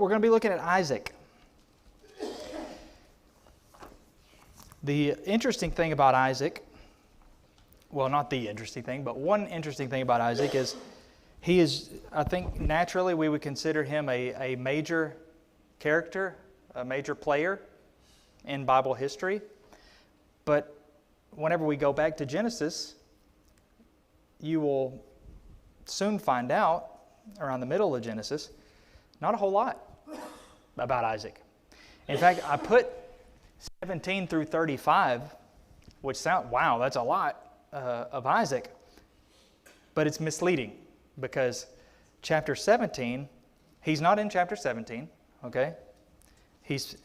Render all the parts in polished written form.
We're going to be looking at Isaac. The interesting thing about Isaac, well, not the interesting thing, but one interesting thing about Isaac is he is, I think naturally we would consider him a major character, a major player in Bible history. But whenever we go back to Genesis, you will soon find out, around the middle of Genesis, not a whole lot about Isaac. In fact, I put 17 through 35, which sound, wow, that's a lot of Isaac. But it's misleading because chapter 17, he's not in chapter 17, okay? He's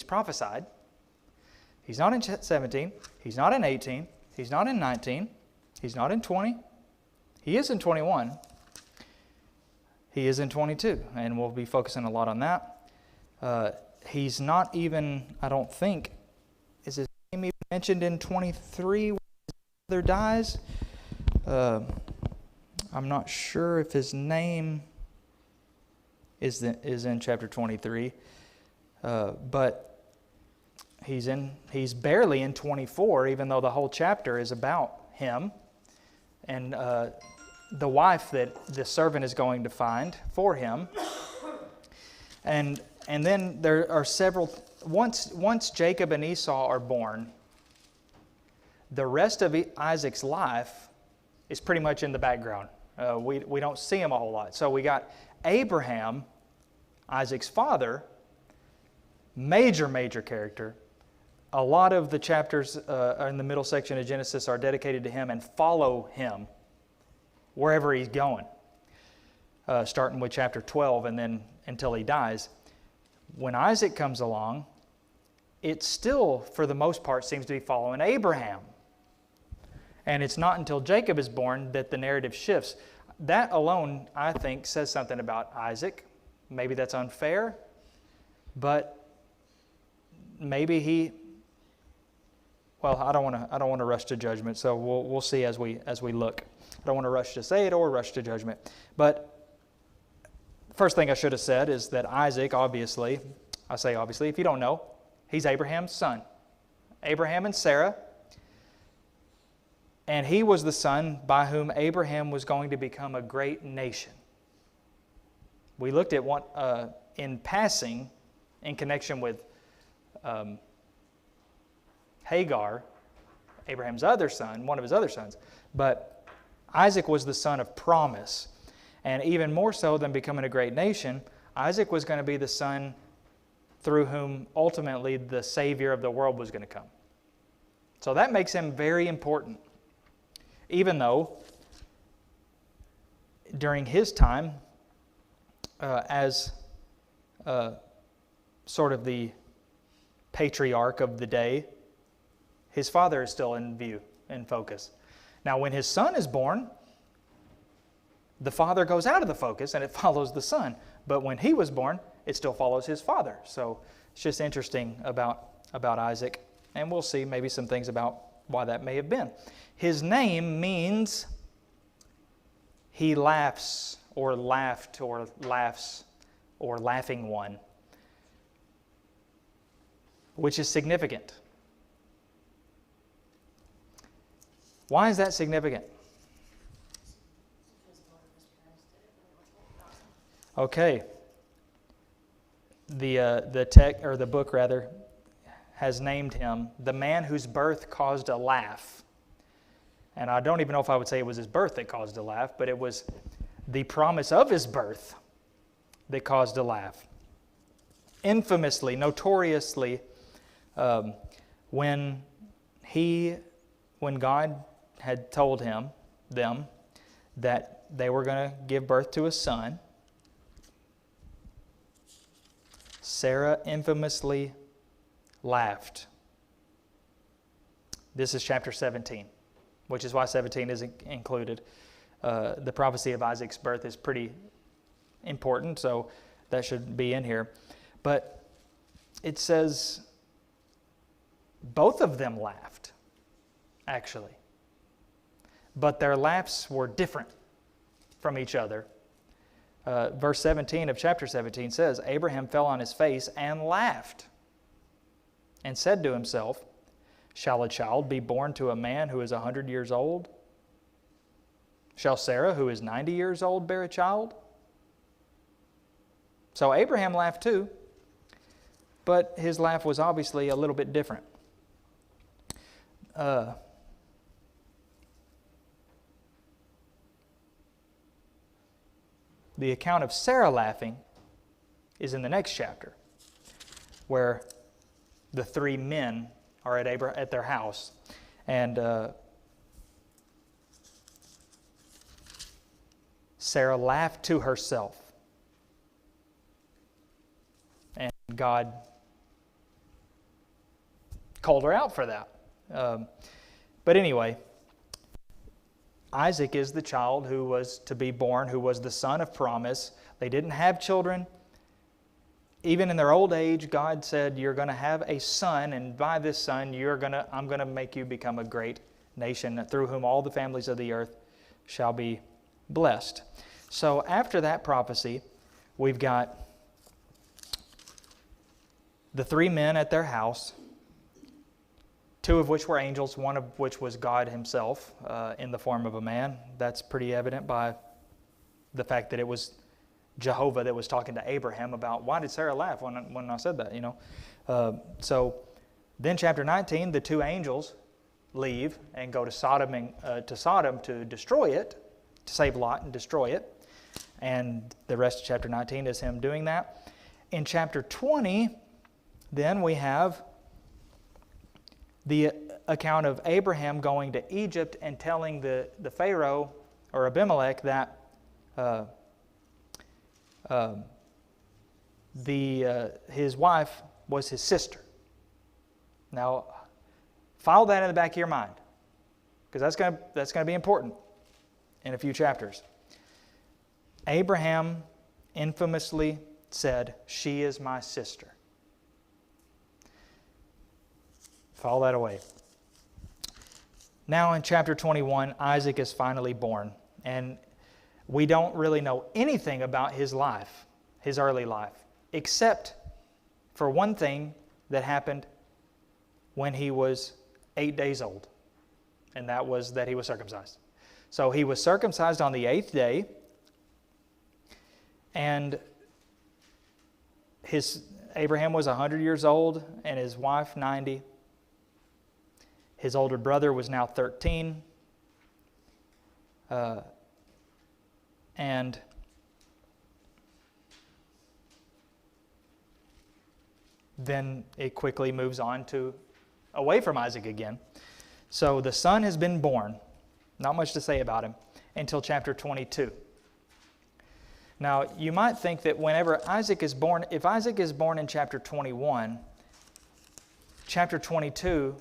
prophesied. He's not in 17, he's not in 18, he's not in 19, he's not in 20, he is in 21, he is in 22, and we'll be focusing a lot on that. He's not even, I don't think, is his name even mentioned in 23 when his mother dies? I'm not sure if his name is in chapter 23, but he's barely in 24, even though the whole chapter is about him and the wife that the servant is going to find for him. And then there are several, once Jacob and Esau are born, the rest of Isaac's life is pretty much in the background. We don't see him a whole lot. So we got Abraham, Isaac's father, major character. A lot of the chapters in the middle section of Genesis are dedicated to him and follow him wherever he's going, starting with chapter 12 and then until he dies. When Isaac comes along, it still, for the most part, seems to be following Abraham. And it's not until Jacob is born that the narrative shifts. That alone, I think, says something about Isaac. Maybe that's unfair, but maybe well, I don't want to rush to judgment, so we'll see as we look. I don't want to rush to say it or rush to judgment. But first thing I should have said is that Isaac, obviously, I say obviously, if you don't know, he's Abraham's son. Abraham and Sarah. And he was the son by whom Abraham was going to become a great nation. We looked at one in passing in connection with Hagar, Abraham's other son, one of his other sons. But Isaac was the son of promise. And even more so than becoming a great nation, Isaac was going to be the son through whom ultimately the Savior of the world was going to come. So that makes him very important. Even though during his time, as sort of the patriarch of the day, his father is still in view, in focus. Now, when his son is born, the father goes out of the focus and it follows the son. But when he was born, it still follows his father. So it's just interesting about Isaac. And we'll see maybe some things about why that may have been. His name means he laughs or laughed or laughs or laughing one, which is significant. Why is that significant? Okay. The book has named him the man whose birth caused a laugh. And I don't even know if I would say it was his birth that caused a laugh, but it was the promise of his birth that caused a laugh. Infamously, notoriously, when God had told them that they were going to give birth to a son, Sarah infamously laughed. This is chapter 17, which is why 17 is included. The prophecy of Isaac's birth is pretty important, so that should be in here. But it says both of them laughed, actually. But their laughs were different from each other. Verse 17 of chapter 17 says, Abraham fell on his face and laughed and said to himself, shall a child be born to a man who is 100 years old? Shall Sarah, who is 90 years old, bear a child? So Abraham laughed too, but his laugh was obviously a little bit different. The account of Sarah laughing is in the next chapter, where the three men are at their house, and Sarah laughed to herself, and God called her out for that. But anyway, Isaac is the child who was to be born, who was the son of promise. They didn't have children. Even in their old age, God said, you're going to have a son, and by this son, I'm going to make you become a great nation, through whom all the families of the earth shall be blessed. So after that prophecy, we've got the three men at their house, two of which were angels, one of which was God himself in the form of a man. That's pretty evident by the fact that it was Jehovah that was talking to Abraham about, why did Sarah laugh when I said that, So then chapter 19, the two angels leave and go to Sodom to destroy it, to save Lot and destroy it. And the rest of chapter 19 is him doing that. In chapter 20, then we have the account of Abraham going to Egypt and telling the Pharaoh, or Abimelech, that his wife was his sister. Now, file that in the back of your mind, because that's going to be important in a few chapters. Abraham infamously said, she is my sister. File that away. Now in chapter 21, Isaac is finally born, and we don't really know anything about his life, his early life, except for one thing that happened when he was 8 days old, and that was that he was circumcised. So he was circumcised on the 8th day, and Abraham was 100 years old and his wife 90. His older brother was now 13. And then it quickly moves on to away from Isaac again. So the son has been born. Not much to say about him until chapter 22. Now, you might think that whenever Isaac is born, if Isaac is born in chapter 21, chapter 22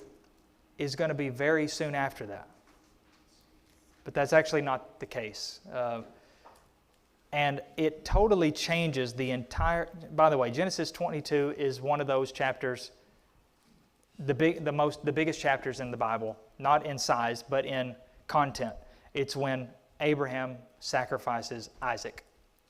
is going to be very soon after that. But that's actually not the case. And it totally changes the entire... By the way, Genesis 22 is one of those chapters, the biggest chapters in the Bible, not in size, but in content. It's when Abraham sacrifices Isaac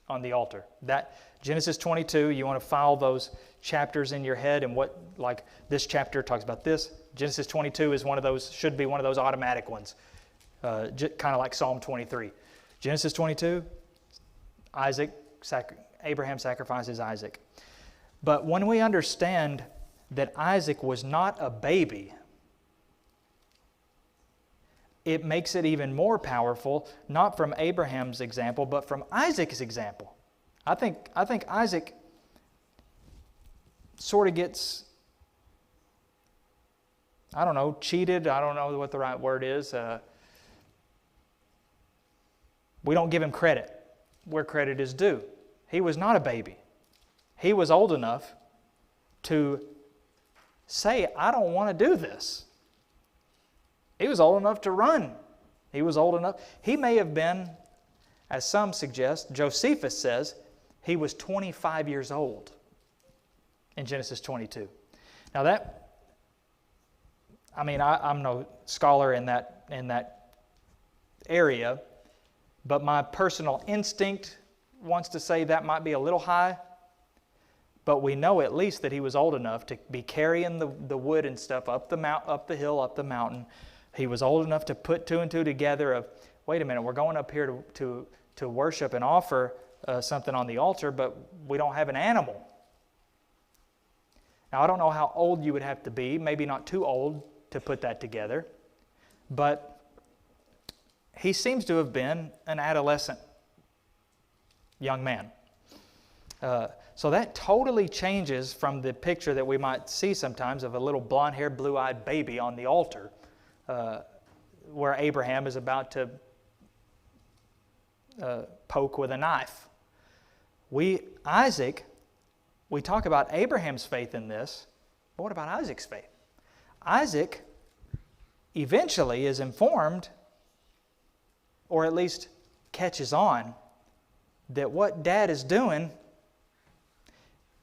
on the altar. That Genesis 22, you want to file those chapters in your head, and what, like this chapter talks about this. Genesis 22 is should be one of those automatic ones, kind of like Psalm 23. Genesis 22, Abraham sacrifices Isaac. But when we understand that Isaac was not a baby, it makes it even more powerful, not from Abraham's example, but from Isaac's example. I think Isaac sort of gets, cheated. I don't know what the right word is. We don't give him credit where credit is due. He was not a baby. He was old enough to say, I don't want to do this. He was old enough to run. He was old enough. He may have been, as some suggest, Josephus says, he was 25 years old in Genesis 22. Now I'm no scholar in that area, but my personal instinct wants to say that might be a little high, but we know at least that he was old enough to be carrying the wood and stuff up the hill, up the mountain. He was old enough to put two and two together of, wait a minute, we're going up here to worship and offer something on the altar, but we don't have an animal. Now, I don't know how old you would have to be, maybe not too old to put that together, but he seems to have been an adolescent young man. So that totally changes from the picture that we might see sometimes of a little blonde-haired, blue-eyed baby on the altar, where Abraham is about to poke with a knife. Isaac, we talk about Abraham's faith in this, but what about Isaac's faith? Isaac eventually is informed, or at least catches on, that what Dad is doing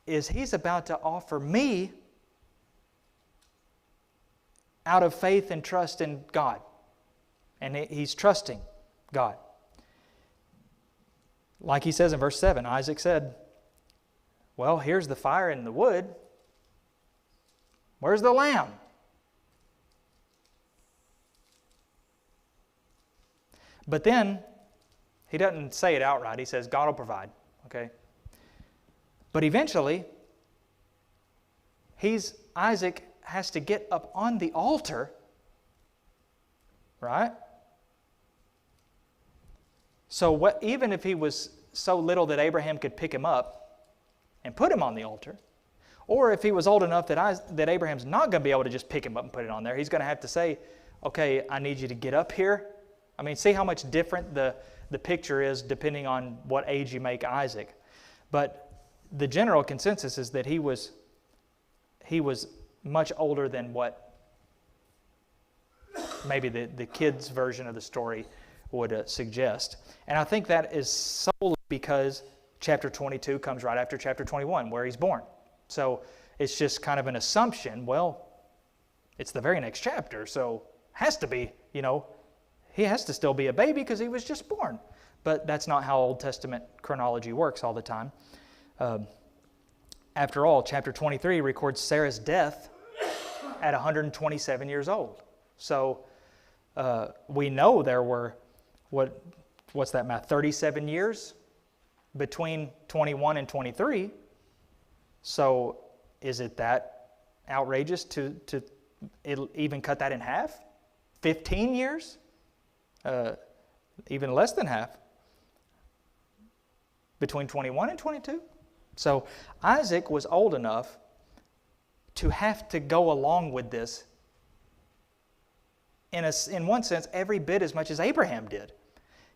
is he's about to offer me out of faith and trust in God. And he's trusting God. Like he says in verse 7, Isaac said, well, here's the fire and the wood. Where's the lamb? But then, he doesn't say it outright. He says, God will provide. Okay? But eventually, Isaac has to get up on the altar, right? So even if he was so little that Abraham could pick him up and put him on the altar, or if he was old enough that Abraham's not going to be able to just pick him up and put it on there, he's going to have to say, okay, I need you to get up here. I mean, see how much different the picture is depending on what age you make Isaac. But the general consensus is that he was much older than what maybe the kids' version of the story would suggest. And I think that is solely because chapter 22 comes right after chapter 21, where he's born. So it's just kind of an assumption, well, it's the very next chapter, so has to be, he has to still be a baby because he was just born. But that's not how Old Testament chronology works all the time. After all, chapter 23 records Sarah's death at 127 years old. So we know there were, what's that math, 37 years between 21 and 23. So is it that outrageous to even cut that in half? 15 years? Even less than half. Between 21 and 22? So Isaac was old enough to have to go along with this in one sense every bit as much as Abraham did.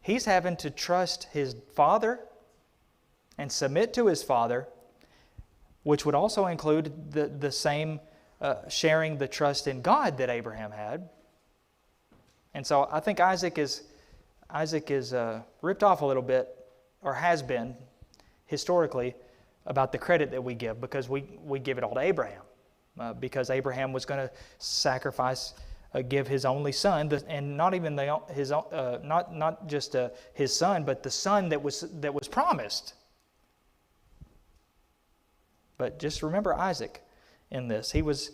He's having to trust his father and submit to his father, which would also include the same sharing the trust in God that Abraham had. And so I think Isaac is ripped off a little bit, or has been historically, about the credit that we give, because we give it all to Abraham, because Abraham was going to sacrifice, give his only son, and not even not just his son, but the son that was promised. But just remember Isaac in this. He was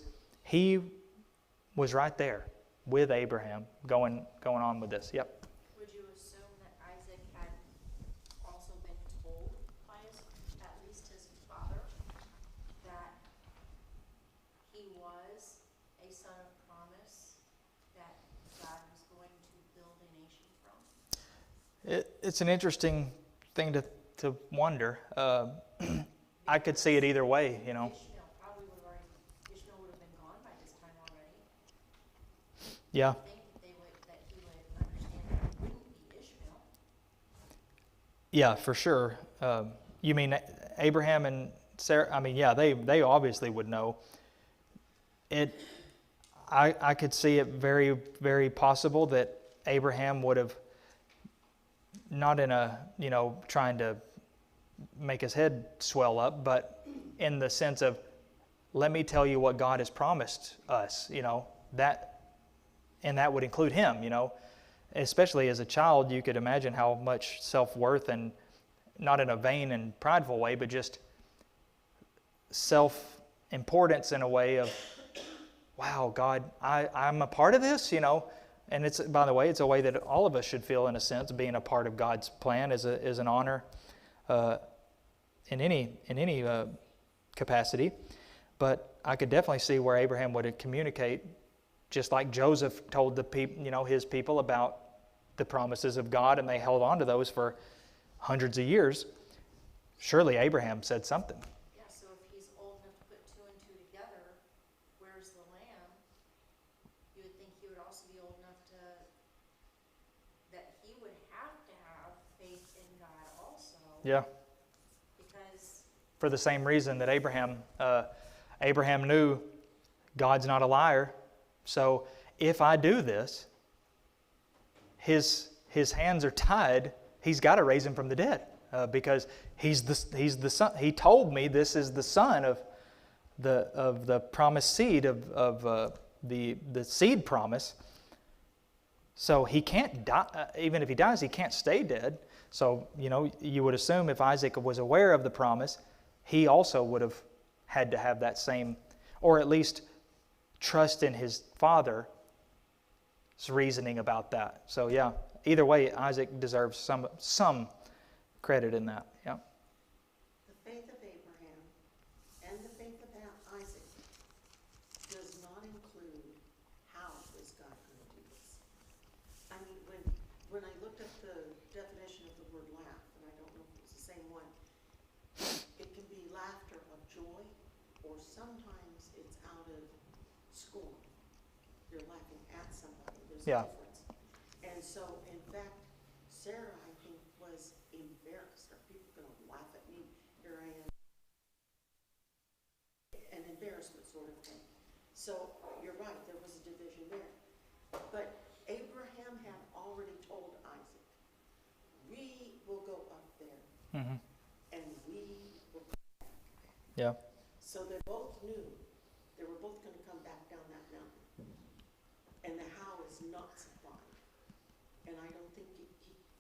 right there with Abraham, going on with this. Yep. Would you assume that Isaac had also been told by at least his father that he was a son of promise that God was going to build a nation from? It's an interesting thing to wonder. I could see it either way, Ishmael would have been gone by this time already. Yeah. I think that he would understand that it wouldn't be Ishmael. Yeah, for sure. You mean Abraham and Sarah? I mean, yeah, they obviously would know. I could see it very, very possible that Abraham would have, not in a, trying to make his head swell up, but in the sense of, let me tell you what God has promised us, and that would include him, especially as a child. You could imagine how much self-worth and not in a vain and prideful way, but just self-importance in a way of, wow, God, I'm a part of this, And it's, by the way, it's a way that all of us should feel, in a sense. Being a part of God's plan is an honor in any capacity. But I could definitely see where Abraham would communicate, just like Joseph told the people, his people about the promises of God, and they held on to those for hundreds of years. Surely Abraham said something. Yeah, so if he's old enough to put two and two together, where's the lamb? You would think he would also be old enough that he would have to have faith in God also. Yeah. Because for the same reason that Abraham knew God's not a liar. So if I do this, his hands are tied. He's got to raise him from the dead because he's the son. He told me this is the son of the promised seed of the seed promise. So he can't die. Even if he dies, he can't stay dead. So you would assume if Isaac was aware of the promise, he also would have had to have that same, or at least trust in his father's reasoning about that. So yeah, either way, Isaac deserves some credit in that. Yeah. The faith of Abraham and the faith of Isaac does not include how is God going to do this. I mean, when I looked up the definition of the word laugh, and I don't know if it's the same one, it can be laughter of joy, or sometimes it's out of scorn. You're laughing at somebody. There's a difference. And so, in fact, Sarah, I think, was embarrassed. Are people going to laugh at me? Here I am. An embarrassment sort of thing. So, you're right, there was a division there. But Abraham had already told Isaac, we will go up there, and we will come back. Yeah. So they both knew they were both going to come back down that mountain. And the how is not supplied. And I don't think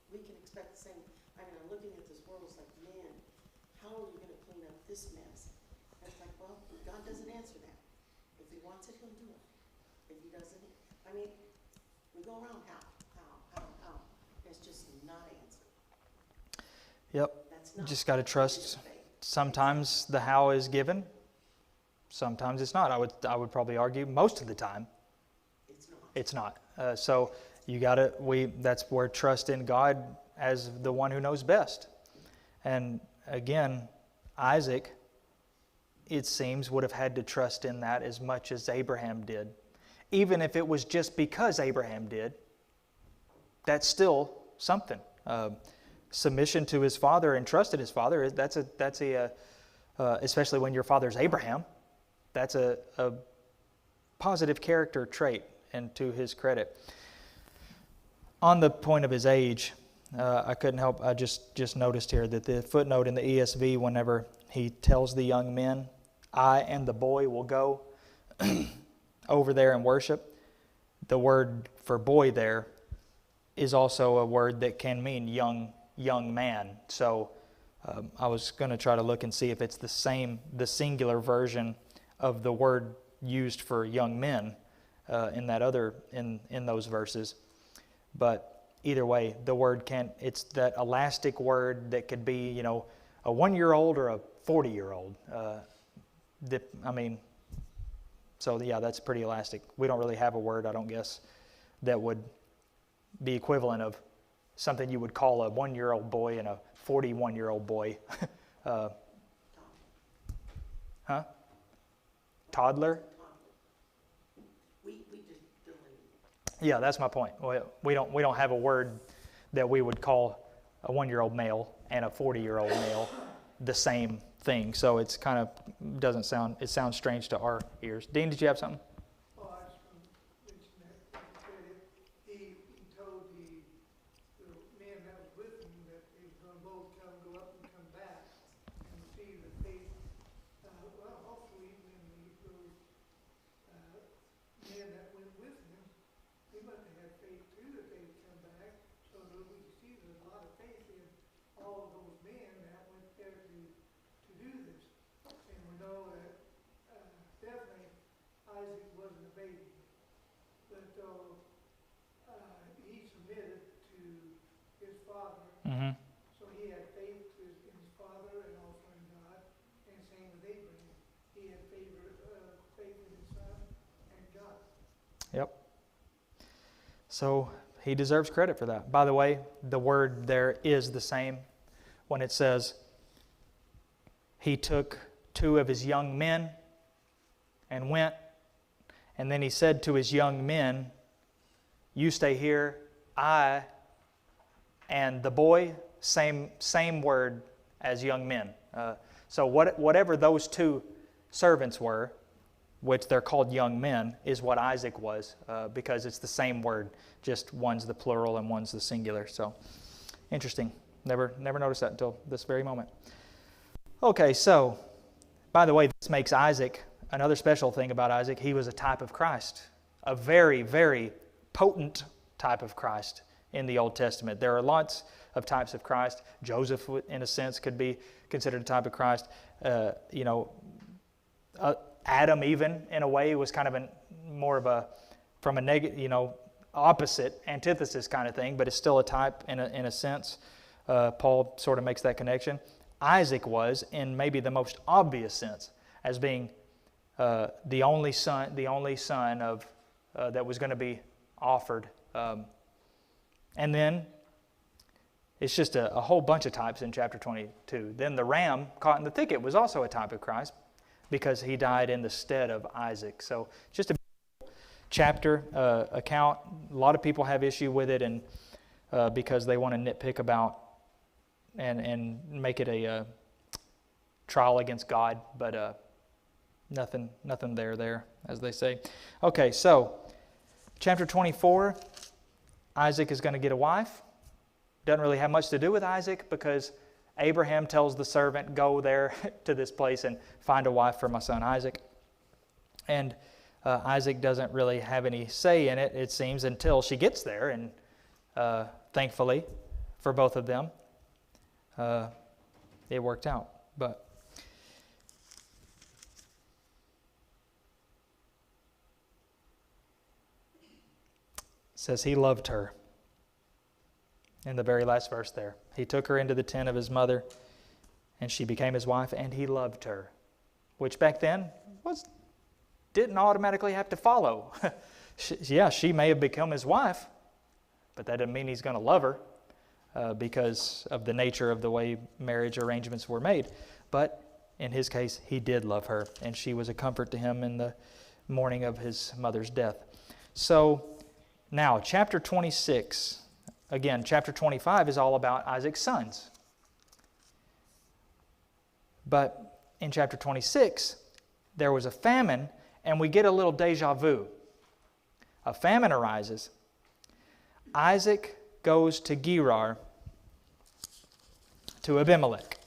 we can expect the same. I mean, I'm looking at this world, it's like, man, how are you going to clean up this mess? And it's like, well, God doesn't answer that. If he wants it, he'll do it. If he doesn't, I mean, we go around how. It's just not answered. Yep. That's not. Just got to trust. Sometimes the how is given. Sometimes it's not. I would probably argue most of the time it's not. So you got to. That's where trust in God as the one who knows best. And again, Isaac, it seems, would have had to trust in that as much as Abraham did. Even if it was just because Abraham did, that's still something. Submission to his father and trust in his father, that's a especially when your father's Abraham, that's a positive character trait, and to his credit. On the point of his age, I couldn't help, I just noticed here that the footnote in the ESV, whenever he tells the young men, I and the boy will go over there and worship, the word for boy there is also a word that can mean young man. So I was going to try to look and see if it's the singular version of the word used for young men in those verses. But either way, the word it's that elastic word that could be, a 1-year-old or a 40-year-old. So yeah, that's pretty elastic. We don't really have a word, I don't guess, that would be equivalent of something you would call a 1-year-old boy and a 41-year-old boy. Toddler? We just deleted it. Yeah, that's my point. We don't have a word that we would call a 1-year-old male and a 40-year-old male the same thing. So it's kind of it sounds strange to our ears. Dean, did you have something? Well, I just want to mention that he told the man that was with him that he was going to both go up and come back and see the faith. Hopefully when those men that went with him, they must have had faith too that they would come back. So that we can see there's a lot of faith in all of those men Yep. So he deserves credit for that. By the way, the word there is the same when it says he took 2 of his young men and went, and then he said to his young men, you stay here, I and the boy, same word as young men. So whatever those 2 servants were, which they're called young men, is what Isaac was, because it's the same word, just one's the plural and one's the singular. So interesting. Never noticed that until this very moment. Okay, so by the way, this makes Isaac, another special thing about Isaac, he was a type of Christ, a very, very potent type of Christ in the Old Testament. There are lots of types of Christ. Joseph, in a sense, could be considered a type of Christ. Adam, even in a way, was kind of more of a from a negative, opposite, antithesis kind of thing, but it's still a type in a sense. Paul sort of makes that connection. Isaac was, in maybe the most obvious sense, as being the only son of that was going to be offered. And then it's just a whole bunch of types in chapter 22. Then the ram caught in the thicket was also a type of Christ because he died in the stead of Isaac. So just a chapter account. A lot of people have issue with it, and because they want to nitpick about and make it a trial against God, but nothing there, as they say. Okay, so chapter 24, Isaac is going to get a wife. Doesn't really have much to do with Isaac because Abraham tells the servant, go there to this place and find a wife for my son Isaac. And Isaac doesn't really have any say in it, it seems, until she gets there. And thankfully, for both of them, it worked out. But it says he loved her. In the very last verse there. He took her into the tent of his mother, and she became his wife, and he loved her. Which back then didn't automatically have to follow. She may have become his wife, but that doesn't mean he's going to love her because of the nature of the way marriage arrangements were made. But in his case, he did love her, and she was a comfort to him in the mourning of his mother's death. So now, chapter 26. Again, chapter 25 is all about Isaac's sons. But in chapter 26, there was a famine, and we get a little deja vu. A famine arises. Isaac goes to Gerar, to Abimelech.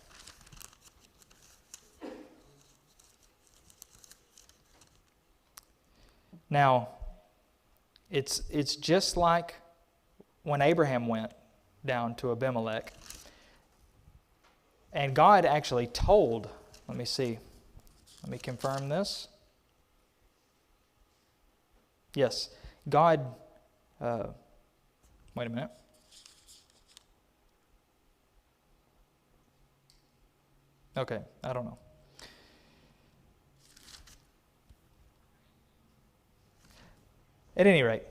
Now, it's just like when Abraham went down to Abimelech, and God actually told, let me confirm this. Yes, God, wait a minute. Okay, I don't know. At any rate,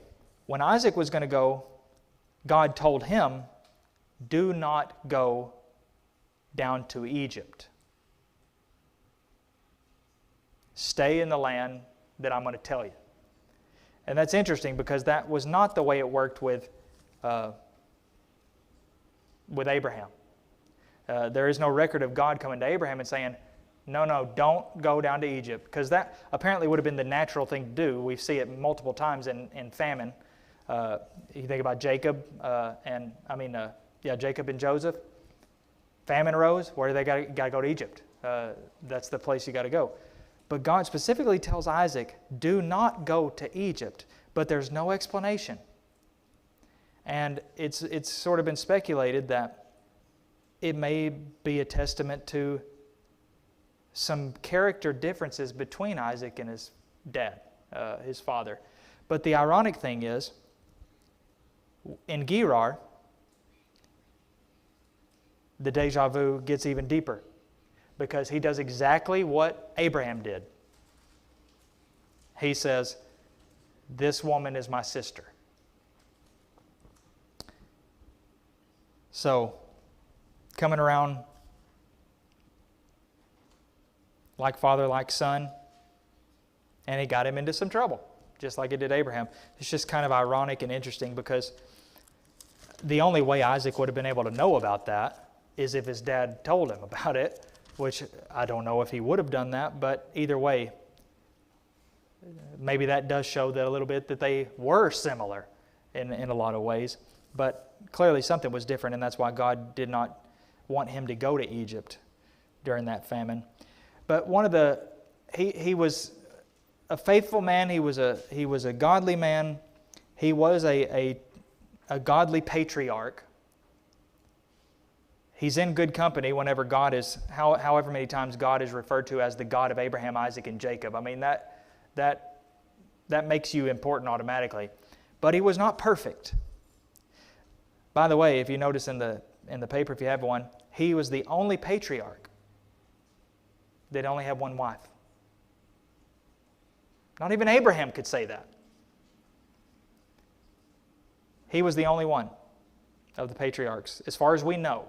when Isaac was going to go, God told him, do not go down to Egypt. Stay in the land that I'm going to tell you. And that's interesting because that was not the way it worked with Abraham. There is no record of God coming to Abraham and saying, no, don't go down to Egypt. Because that apparently would have been the natural thing to do. We see it multiple times in famine. You think about Jacob Jacob and Joseph. Famine arose. Where do they got to go to Egypt? That's the place you got to go. But God specifically tells Isaac, do not go to Egypt. But there's no explanation. And it's sort of been speculated that it may be a testament to some character differences between Isaac and his dad, his father. But the ironic thing is, in Gerar, the deja vu gets even deeper because he does exactly what Abraham did. He says, this woman is my sister. So, coming around like father, like son, and it got him into some trouble, just like it did Abraham. It's just kind of ironic and interesting because the only way Isaac would have been able to know about that is if his dad told him about it, which I don't know if he would have done that, but either way, maybe that does show that a little bit that they were similar in a lot of ways. But clearly something was different, and that's why God did not want him to go to Egypt during that famine. But he was a faithful man. He was a godly man. He was a godly patriarch. He's in good company whenever God is, however many times God is referred to as the God of Abraham, Isaac, and Jacob. I mean, that makes you important automatically. But he was not perfect. By the way, if you notice in the paper, if you have one, he was the only patriarch that only had one wife. Not even Abraham could say that. He was the only one of the patriarchs, as far as we know,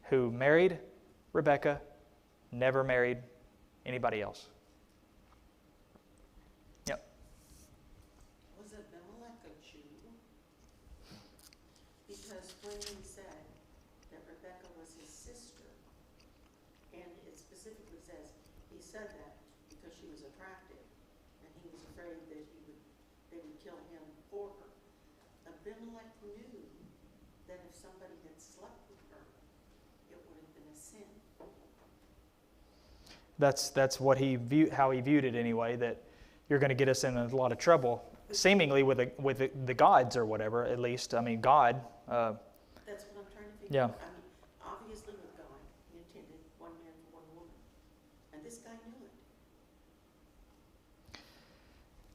who married Rebekah, never married anybody else. Yep. Was Abimelech a Jew? Because when he said that Rebekah was his sister, and it specifically says he said that because she was attractive, and he was afraid that they would kill him for her. Abimelech knew that if somebody had slept with her, it would have been a sin. That's what how he viewed it anyway, that you're going to get us in a lot of trouble, seemingly with the gods or whatever, at least. I mean, God. That's what I'm trying to figure Yeah. out. I mean, obviously with God, he intended one man for one woman. And this guy knew it.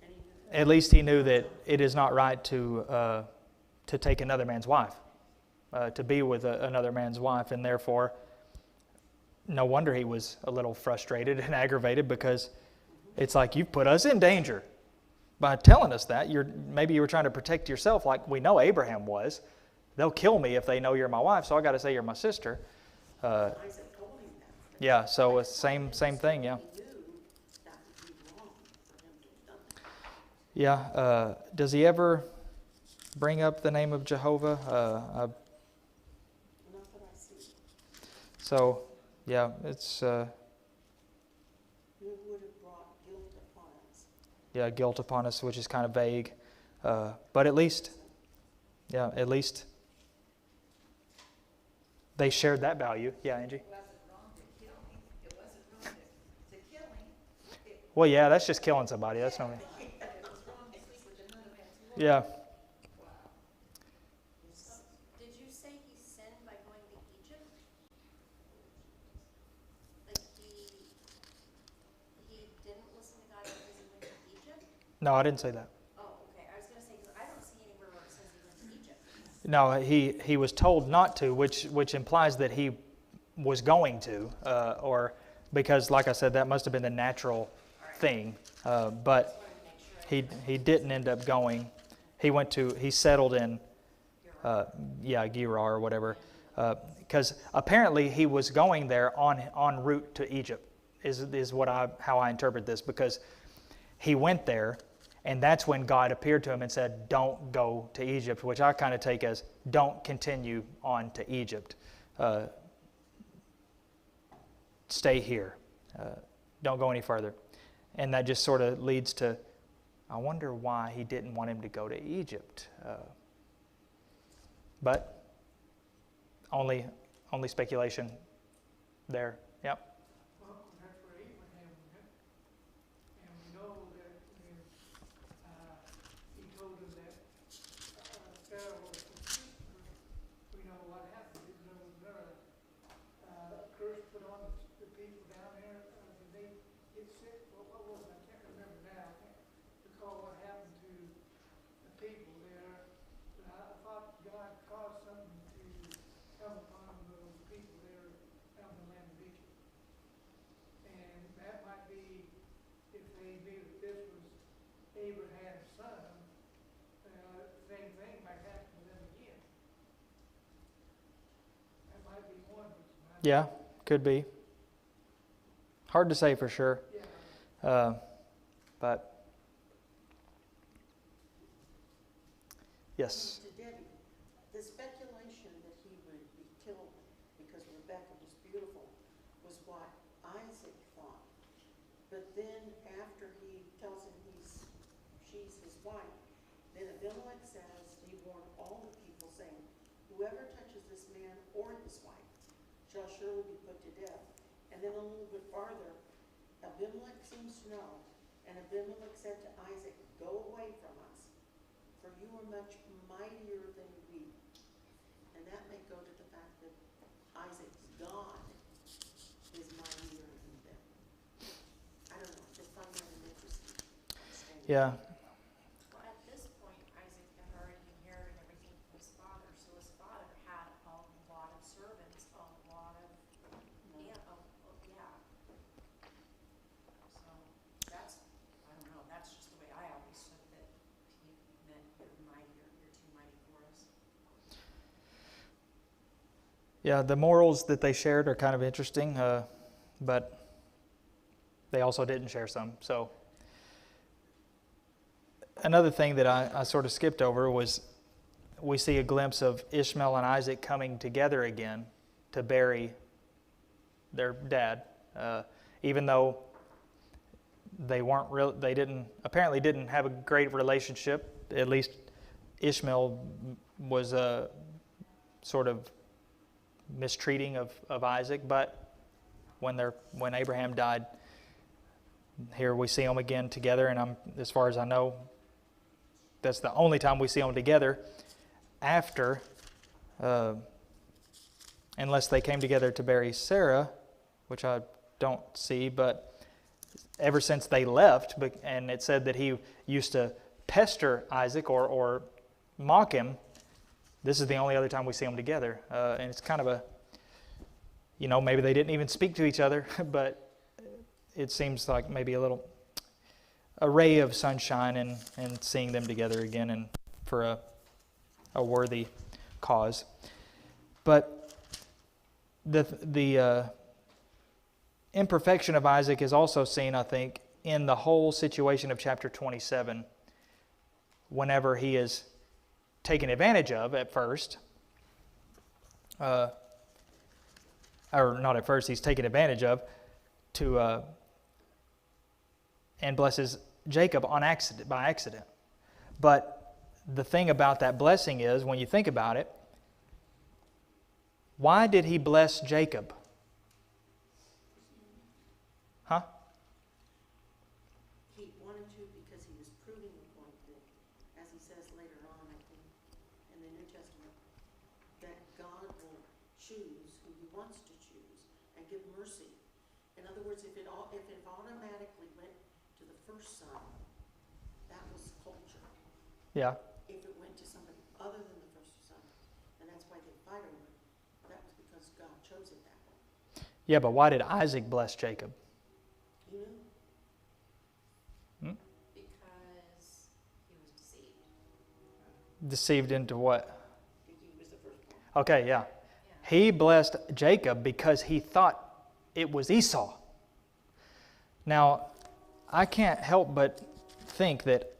And he knew that. At least he knew that it is not right to take another man's wife, to be with another man's wife, and therefore, no wonder he was a little frustrated and aggravated, because it's like, you've put us in danger by telling us that. Maybe you were trying to protect yourself, like we know Abraham was. They'll kill me if they know you're my wife, so I got to say you're my sister. Isaac told him that. Yeah, so it's same thing. Yeah. He knew that would be wrong for him to have done that. Yeah. Does he ever bring up the name of Jehovah? Not that I see. So, yeah, it's You would have brought guilt upon us. guilt upon us, which is kind of vague. But at least they shared that value. Yeah, Angie? It wasn't wrong to kill him. It wasn't wrong to kill him. Well, yeah, that's just killing somebody. That's not. It was wrong to sleep with another man's wife. Yeah. Did you say he sinned by going to Egypt? Like he didn't listen to God because he went to Egypt? No, I didn't say that. Oh, okay. I was going to say, because I don't see anywhere where it says he went to Egypt. No, he was told not to, which implies that he was going to, or because, like I said, that must have been the natural thing. But he didn't end up going. He settled in, Gerar or whatever, because apparently he was going there en route to Egypt. Is how I interpret this, because he went there. And that's when God appeared to him and said, don't go to Egypt, which I kind of take as, don't continue on to Egypt. Stay here. Don't go any further. And that just sort of leads to, I wonder why he didn't want him to go to Egypt. But only speculation there. Yep. Well, that's where Abraham went. And we know that when he told him that Sarah was his sister, we know what happened. There was a curse put on the people down there. Did they get sick? What was it? I can't remember now. I can't recall what happened to the people there. But I thought God caused something to come upon those people there out in the land of Egypt. Abraham's son, same thing might happen to them again. That might be one reason. Yeah, could be. Hard to say for sure. Yeah. But yes. To Debbie, the speculation that he would be killed because Rebecca was beautiful was what Isaac thought. But then after he tells him she's his wife, then Abimelech says, he warned all the people saying, whoever touches this man or his wife shall surely be put to death. And then a little bit farther, Abimelech seems to know, and Abimelech said to Isaac, go away from us, for you are much mightier than we. And that may go to the fact that Isaac's God is mightier than them. I don't know, just find that an interesting statement. Yeah. Well, at this point, Isaac had already inherited everything from his father, so his father had a lot of servants, a lot of, yeah. So that's, I don't know, that's just the way I always took that he meant you're mightier, you're too mighty for us. Yeah, the morals that they shared are kind of interesting, but they also didn't share some. So another thing that I sort of skipped over was we see a glimpse of Ishmael and Isaac coming together again to bury their dad, even though they apparently didn't have a great relationship. At least Ishmael was sort of mistreating of Isaac, but when Abraham died, here we see them again together, and as far as I know, that's the only time we see them together after, unless they came together to bury Sarah, which I don't see, but ever since they left, and it said that he used to pester Isaac or mock him, this is the only other time we see them together. And it's kind of maybe they didn't even speak to each other, but it seems like maybe a ray of sunshine and seeing them together again and for a worthy cause. But the imperfection of Isaac is also seen, I think, in the whole situation of chapter 27, whenever he is taken advantage of at first, or not at first, he's taken advantage of and blesses Jacob by accident. But the thing about that blessing is, when you think about it, why did he bless Jacob? Huh? He wanted to because he was proving the point that, as he says later on, I think, in the New Testament, that God will choose who he wants to choose and give mercy. In other words, if it automatically went to the first son, that was culture. Yeah. If it went to somebody other than the first son, and that's why they fight over it, that was because God chose it that way. Yeah, but why did Isaac bless Jacob? He knew. Because he was deceived. Deceived into what? He was the first one. Okay, yeah. He blessed Jacob because he thought it was Esau. Now, I can't help but think that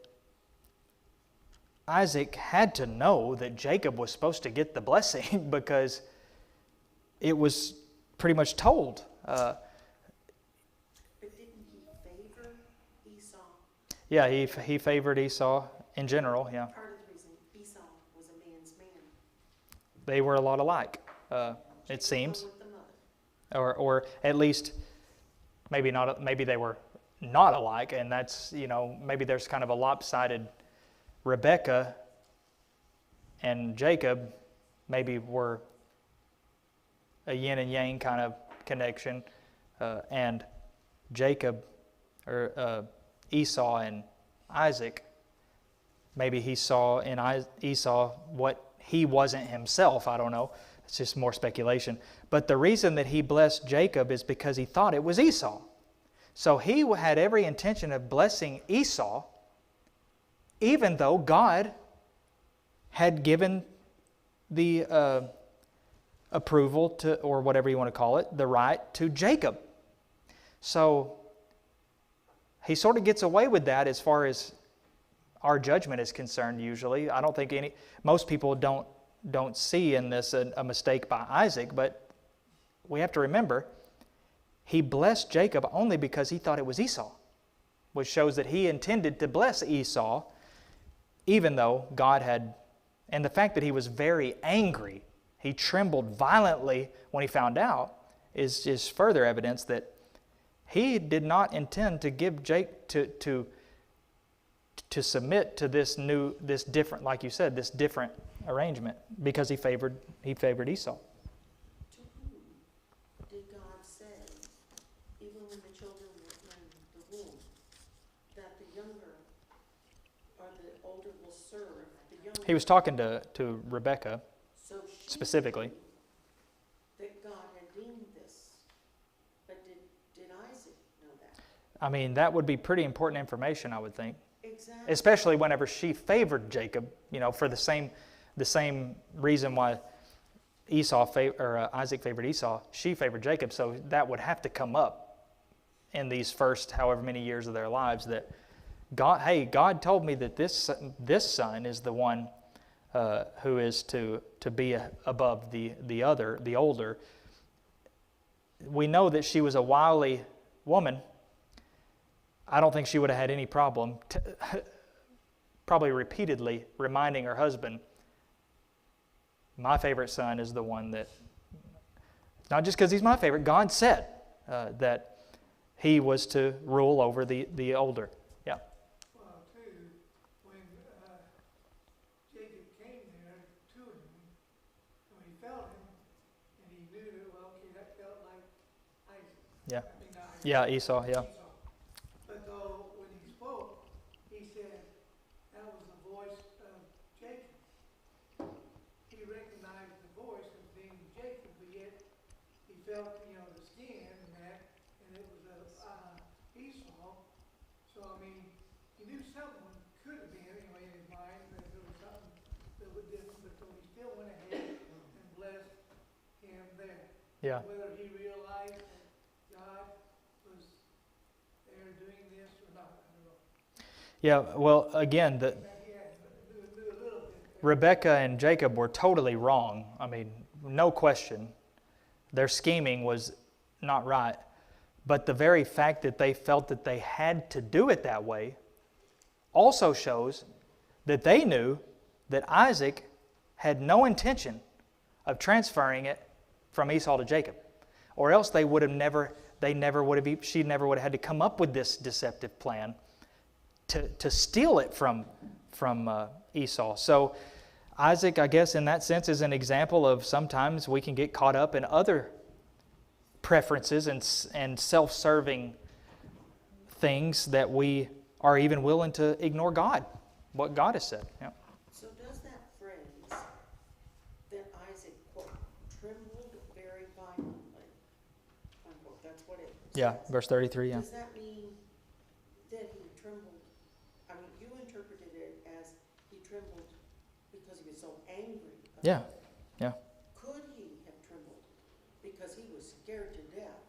Isaac had to know that Jacob was supposed to get the blessing because it was pretty much told. But didn't he favor Esau? Yeah, he favored Esau in general, yeah. Part of the reason Esau was a man's man. They were a lot alike, it Jacob seems. went with the mother. Or at least maybe not. Maybe they were not alike, and that's, maybe there's kind of a lopsided. Rebecca and Jacob maybe were a yin and yang kind of connection, and Jacob or Esau and Isaac, maybe he saw in Esau what he wasn't himself. I don't know. It's just more speculation. But the reason that he blessed Jacob is because he thought it was Esau. So he had every intention of blessing Esau even though God had given the approval to, or whatever you want to call it, the right to Jacob. So he sort of gets away with that as far as our judgment is concerned usually. I don't think most people don't see in this a mistake by Isaac, but we have to remember he blessed Jacob only because he thought it was Esau, which shows that he intended to bless Esau, even though God had, and the fact that he was very angry, he trembled violently when he found out, is further evidence that he did not intend to give to submit to this different, like you said, this different arrangement, because he favored Esau. To whom did God say, even when the children were in the womb, that the younger or the older will serve the younger? He was talking to Rebekah So she specifically. knew that God had deemed this, but did Isaac know that? I mean, that would be pretty important information, I would think. Exactly. Especially whenever she favored Jacob, for the same reason why Isaac favored Esau, she favored Jacob. So that would have to come up in these first however many years of their lives, that God told me that this son is the one who is to be above the older. We know that she was a wily woman. I don't think she would have had any problem probably repeatedly reminding her husband, my favorite son is the one that, not just because he's my favorite, God said that he was to rule over the older. Yeah. Well, too, when Jacob came there to him, when he felt him, and he knew that, well, okay, that felt like Isaac. Yeah. I mean, not Isaac. Yeah, Esau, yeah. Esau. But though, when he spoke, he said, that was the voice of Jacob. He recognized the voice of being Jacob, but yet he felt, the skin and that, and it was Esau. So, I mean, he knew something could have been, anyway, in his mind, that there was something that was different, but so he still went ahead and blessed him there. Yeah. Whether he realized that God was there doing this or not, I don't know. Yeah, well, again, He had knew a little bit. Rebekah and Jacob were totally wrong. I mean, no question. Their scheming was not right. But the very fact that they felt that they had to do it that way also shows that they knew that Isaac had no intention of transferring it from Esau to Jacob. Or else she never would have had to come up with this deceptive plan to steal it from Esau. So Isaac, I guess in that sense, is an example of sometimes we can get caught up in other preferences and self-serving things that we are even willing to ignore God, what God has said. Yeah. So does that phrase that Isaac, quote, trembled very violently, unquote, that's what it says. Yeah, verse 33, yeah. Does that mean that he trembled? I mean, you interpreted it as he trembled because he was so angry. Yeah, yeah. Could he have trembled because he was scared to death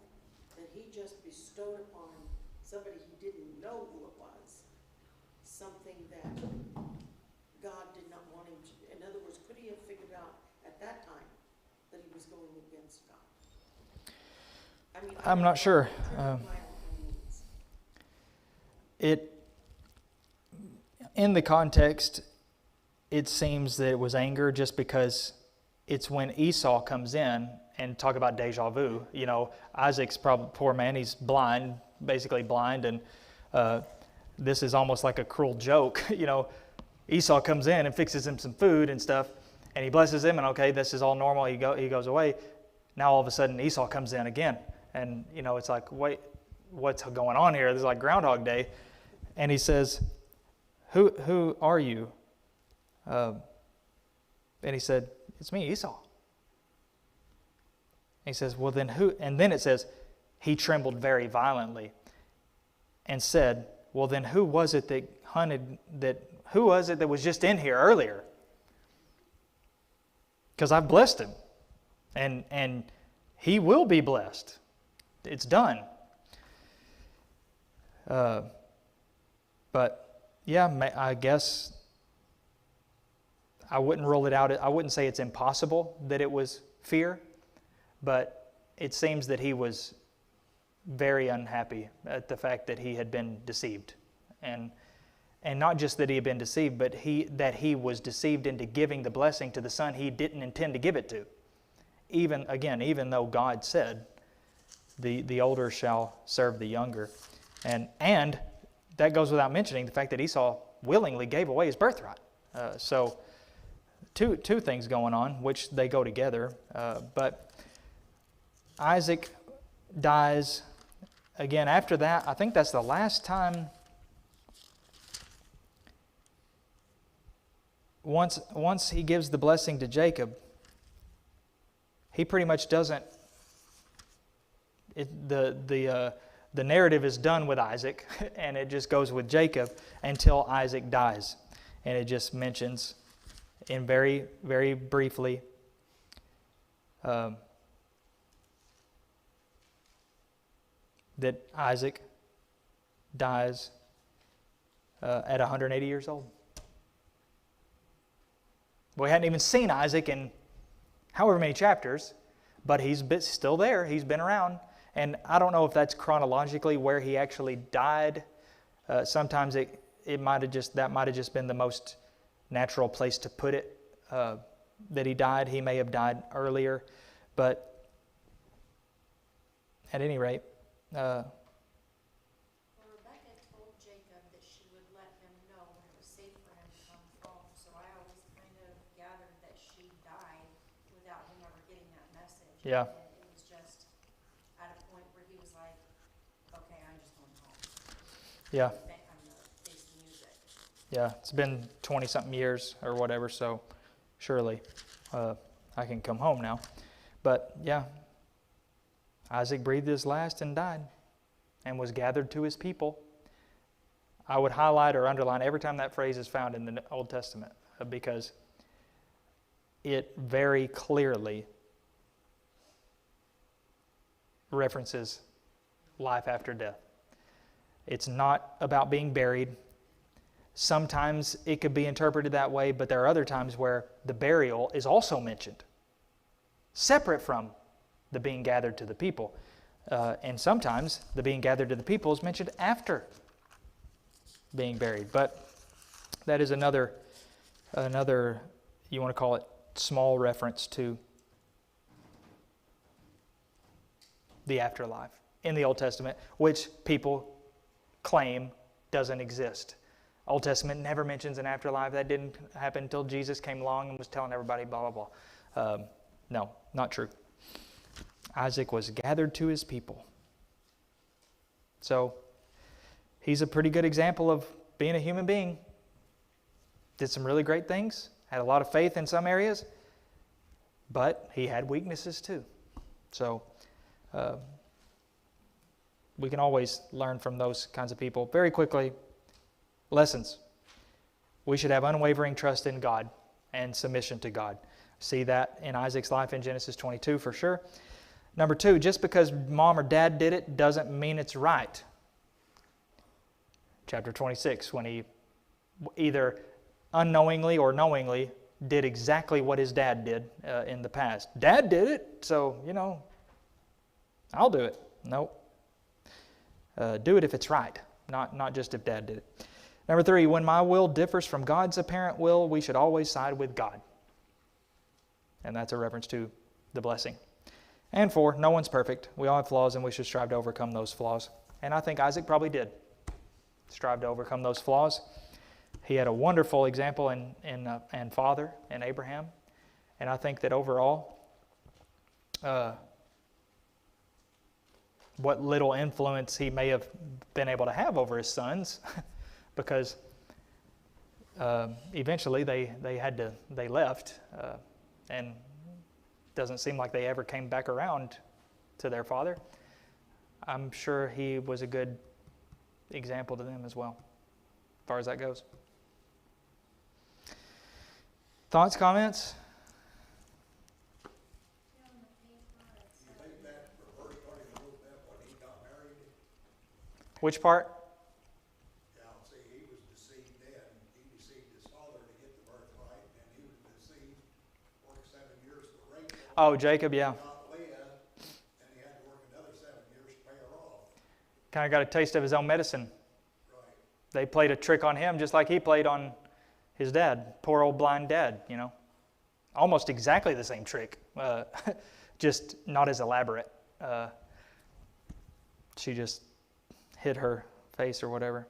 that he just bestowed upon somebody he didn't know who it was, something that God did not want him to? In other words, could he have figured out at that time that he was going against God? I mean, I'm not sure. In the context, it seems that it was anger just because it's when Esau comes in, and talk about deja vu. Isaac's probably, poor man, he's blind, basically blind, and this is almost like a cruel joke. Esau comes in and fixes him some food and stuff, and he blesses him, and okay, this is all normal. He goes away. Now all of a sudden Esau comes in again, and it's like, wait, what's going on here? This is like Groundhog Day, and he says, "Who are you?" And he said, "It's me, Esau." And he says, "Well, then who?" And then it says, he trembled very violently and said, "Well, then who was it that who was it that was just in here earlier? Because I've blessed him. And he will be blessed. It's done. But yeah, I guess I wouldn't rule it out. I wouldn't say it's impossible that it was fear, but it seems that he was very unhappy at the fact that he had been deceived. And not just that he had been deceived, but that he was deceived into giving the blessing to the son he didn't intend to give it to. Even though God said, the older shall serve the younger. And that goes without mentioning the fact that Esau willingly gave away his birthright. So two things going on, which they go together. But Isaac dies. Again, after that, I think that's the last time. Once he gives the blessing to Jacob, he pretty much doesn't. The narrative is done with Isaac, and it just goes with Jacob until Isaac dies, and it just mentions, in very, very briefly, that Isaac dies at 180 years old. We hadn't even seen Isaac in however many chapters, but he's still there. He's been around. And I don't know if that's chronologically where he actually died. Sometimes that might have just been the most natural place to put it, that he died. He may have died earlier. But at any rate, Well, Rebecca told Jacob that she would let him know when it was safe for him to come home. So I always kind of gathered that she died without him ever getting that message. Yeah. And it was just at a point where he was like, okay, I'm just going home. yeah. I'm going to face the music. Yeah, it's been 20-something years or whatever, so surely I can come home now. But yeah, Isaac breathed his last and died and was gathered to his people. I would highlight or underline every time that phrase is found in the Old Testament because it very clearly references life after death. It's not about being buried. Sometimes it could be interpreted that way, but there are other times where the burial is also mentioned, separate from the being gathered to the people. And sometimes the being gathered to the people is mentioned after being buried. But that is another, you want to call it, small reference to the afterlife in the Old Testament, which people claim doesn't exist. Old Testament never mentions an afterlife. That didn't happen until Jesus came along and was telling everybody blah, blah, blah. No, not true. Isaac was gathered to his people. So he's a pretty good example of being a human being. Did some really great things, had a lot of faith in some areas, but he had weaknesses too. So we can always learn from those kinds of people. Very quickly, lessons. We should have unwavering trust in God and submission to God. See that in Isaac's life in Genesis 22 for sure. Number 2, just because mom or dad did it doesn't mean it's right. Chapter 26, when he either unknowingly or knowingly did exactly what his dad did in the past. Dad did it, so, I'll do it. Nope. Do it if it's right, not just if dad did it. Number 3, when my will differs from God's apparent will, we should always side with God. And that's a reference to the blessing. And 4, no one's perfect. We all have flaws, and we should strive to overcome those flaws. And I think Isaac probably did strive to overcome those flaws. He had a wonderful example and father in Abraham. And I think that overall, what little influence he may have been able to have over his sons, because eventually they left, and doesn't seem like they ever came back around to their father. I'm sure he was a good example to them as well, as far as that goes. Thoughts, comments? Which part? Yeah, see, he was deceived then. He deceived his father to get the birthright, and he was deceived, worked 7 years for Rachel. Oh, Jacob, yeah. Got Leah, and he had to work another 7 years to pay her off. Kind of got a taste of his own medicine. Right. They played a trick on him just like he played on his dad. Poor old blind dad, you know. Almost exactly the same trick, just not as elaborate. She just hit her face or whatever.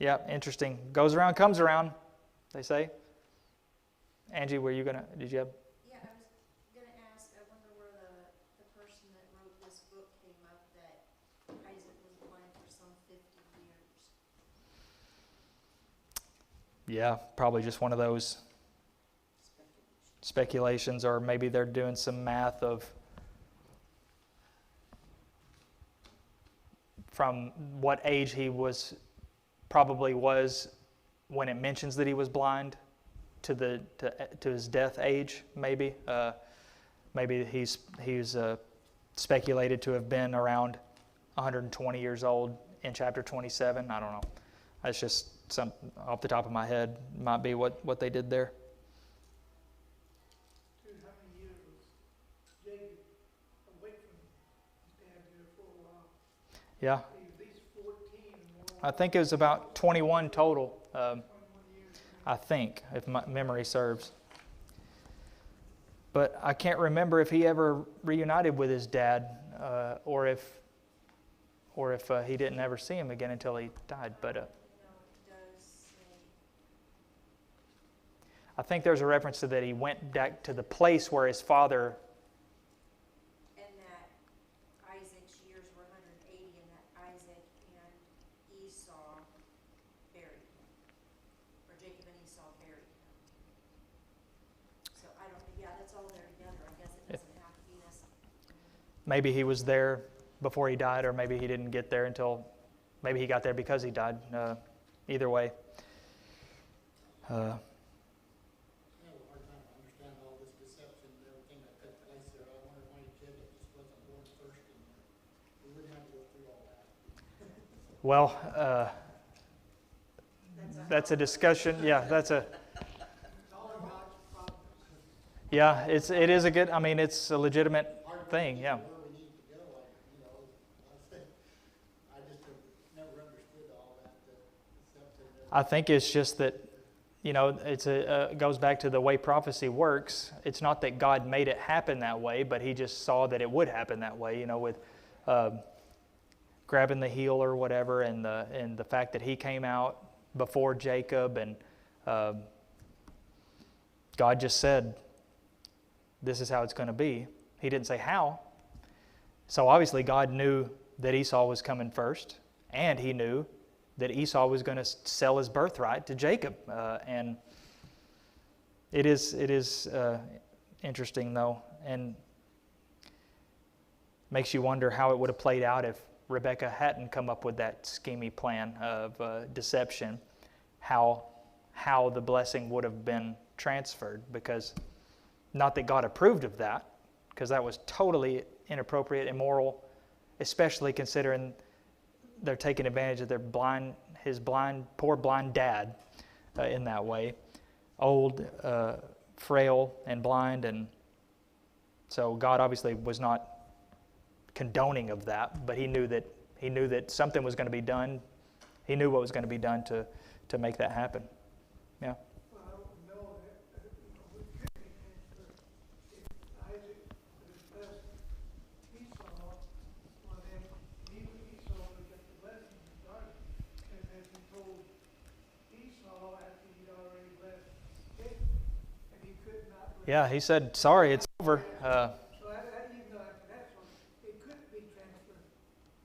Yeah, interesting. Goes around, comes around, they say. Angie, did you have? Yeah, I was gonna ask, I wonder where the person that wrote this book came up that Isaac was blind for some 50 years. Yeah, probably just one of those speculations, or maybe they're doing some math of from what age he probably was when it mentions that he was blind to his death age. Maybe he's speculated to have been around 120 years old in chapter 27. I don't know. That's just some off the top of my head. Might be what they did there. Dude, how many years was Jacob away from his dad there for a while? Yeah, At least 14 more. I think it was about 21 total. 21 years. I think, if my memory serves. But I can't remember if he ever reunited with his dad, or if he didn't ever see him again until he died. But No, it does say, I think there's a reference to that he went back to the place where his father. and that Isaac's years were 180, and that Isaac and Esau buried him. Or Jacob and Esau buried him. So I don't, yeah, that's all there together. I guess it doesn't have to be necessarily. Maybe he was there before he died, or maybe he didn't get there until. Maybe he got there because he died. Either way. I have a hard time to understand all this deception and everything that took place there. I wonder why Jacob just wasn't born first in there. We wouldn't have to go through all that. Well, that's a discussion. Yeah, that's a. It's all God's providence. Yeah, it is a good. I mean, it's a legitimate Hard to thing. see Yeah. where we need to go, I just have never understood all that deception. I think it's just that, it goes back to the way prophecy works. It's not that God made it happen that way, but He just saw that it would happen that way. With grabbing the heel or whatever, and the fact that he came out before Jacob, and God just said, "This is how it's going to be." He didn't say how. So obviously God knew that Esau was coming first, and He knew that Esau was going to sell his birthright to Jacob. And it is interesting, though, and makes you wonder how it would have played out if Rebekah hadn't come up with that schemy plan of deception, how the blessing would have been transferred. Because not that God approved of that, because that was totally inappropriate, immoral, especially considering they're taking advantage of his poor blind dad in that way. Old, frail, and blind. And so God obviously was not condoning of that, but he knew that something was going to be done. He knew what was going to be done to make that happen. Yeah. Well, I don't know that, we could make answer if Isaac was blessed Esau, well then Esau would get the blessing of God. And then he told Esau after he'd already blessed Jacob, and he could not bless. Yeah, he said, "Sorry, it's over." So that even though after that one, it couldn't be transferred.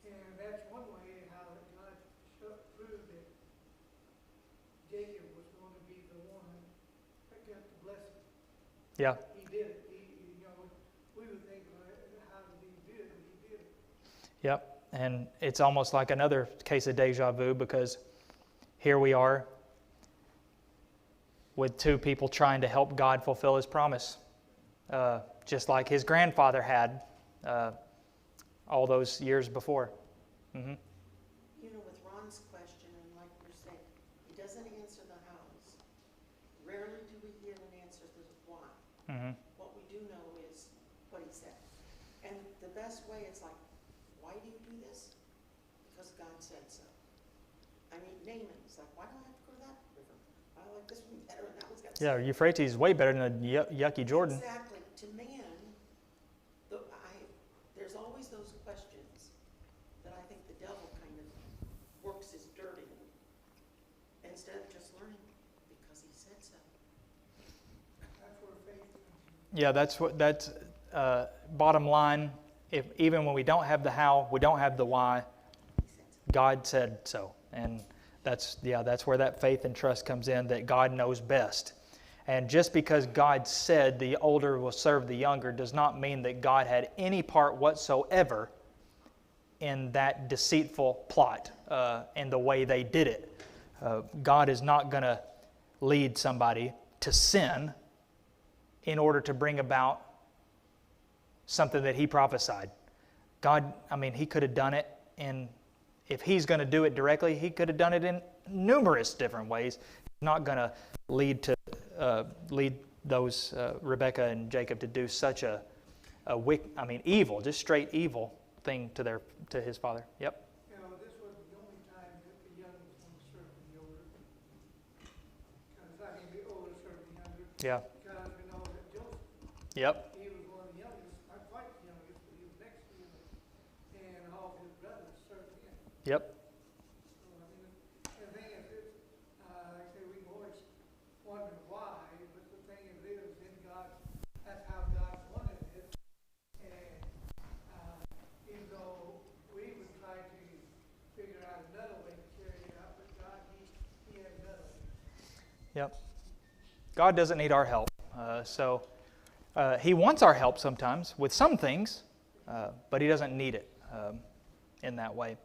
And that's one way how God proved that Jacob was going to be the one that got the blessing. Yeah. He did it. We would think, how did he do it? He did it. Yep. And it's almost like another case of deja vu, because here we are with two people trying to help God fulfill His promise, just like his grandfather had all those years before. Mm-hmm. You know, with Ron's question, and like you're saying, he doesn't answer the hows. Rarely do we get an answer to the why. Mm-hmm. What we do know is what he said. And the best way, it's like, why do you do this? Because God said so. I mean, Naaman's like, why do I have to go to that river? I like this one better, and that one's got. Yeah, Euphrates is way better than the yucky Jordan. Exactly. To man, there's always those questions that I think the devil kind of works his dirt in, instead of just learning because he said so. That's where faith comes in. Yeah, that's bottom line. If even when we don't have the how, we don't have the why, He said so. God said so, and that's where that faith and trust comes in, that God knows best. And just because God said the older will serve the younger does not mean that God had any part whatsoever in that deceitful plot and the way they did it. God is not going to lead somebody to sin in order to bring about something that He prophesied. God, He could have done it if He's going to do it directly, He could have done it in numerous different ways. He's not going to lead those Rebekah and Jacob to do such a evil, just straight evil thing to his father. Yep. You know, this was the only time that the young was going to serve the older. Because I mean, the older served the younger. Yeah. Because we know that Joseph, Yep. he was one of the youngest, not quite the youngest, but he was next to him. And all of his brothers served him. Yep. So, I mean, the thing is, like I say, we can always wonder why, but the thing is in God, that's how God wanted it. And even though we would try to figure out another way to carry it out, but God, he had another way. Yep. God doesn't need our help. So He wants our help sometimes with some things, but He doesn't need it in that way.